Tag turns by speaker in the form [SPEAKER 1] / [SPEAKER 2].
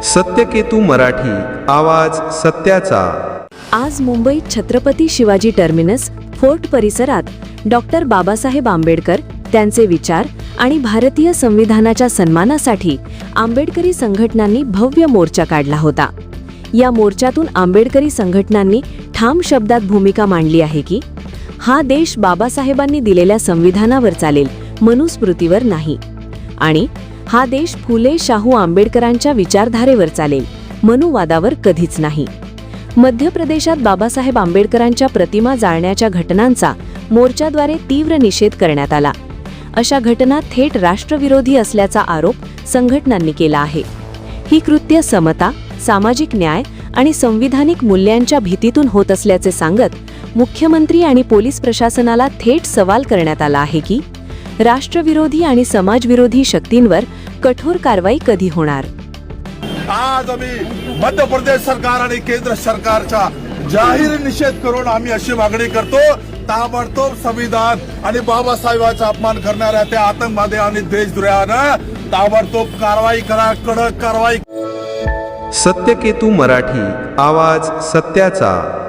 [SPEAKER 1] सत्यकेतू मराठी, आवाज सत्याचा।
[SPEAKER 2] आज मुंबईत छत्रपती शिवाजी टर्मिनस फोर्ट परिसरात डॉक्टर बाबासाहेब आंबेडकर, त्यांचे विचार आणि भारतीय संविधानाच्या सन्मानासाठी आंबेडकरी संघटनांनी भव्य मोर्चा काढला होता। या मोर्चातून आंबेडकरी संघटनांनी ठाम शब्दात भूमिका मांडली आहे की हा देश बाबासाहेबांनी दिलेल्या संविधानावर चालेल, मनुस्मृतीवर नाही, आणि हा देश फुले शाहू आंबेडकरांच्या विचारधारेवर चालेल, मनुवादावर कधीच नाही। मध्य प्रदेशात बाबासाहेब आंबेडकरांच्या प्रतिमा जाळण्याच्या घटनांचा मोर्चाद्वारे तीव्र निषेध करण्यात आला। अशा घटना थेट राष्ट्रविरोधी असल्याचा आरोप संघटनांनी केला आहे। ही कृत्य समता, सामाजिक न्याय आणि संविधानिक मूल्यांच्या भीतीतून होत असल्याचे सांगत मुख्यमंत्री आणि पोलीस प्रशासनाला थेट सवाल करण्यात आला आहे की राष्ट्रविरोधी आणि समाजविरोधी शक्तींवर कठोर कारवाई कधी होणार।
[SPEAKER 3] आज आम्ही मध्य प्रदेश सरकार आणि केंद्र सरकारचा जाहीर निषेध करून आम्ही अशी मागणी करतो, ताबडतोब संविधान आणि बाबासाहेबांचा अपमान करणाऱ्या त्या आतंकवादी आणि देशद्रोह्यांना ताबडतोब कारवाई करा, कडक कारवाई।
[SPEAKER 1] सत्यकेतू मराठी, आवाज सत्याचा।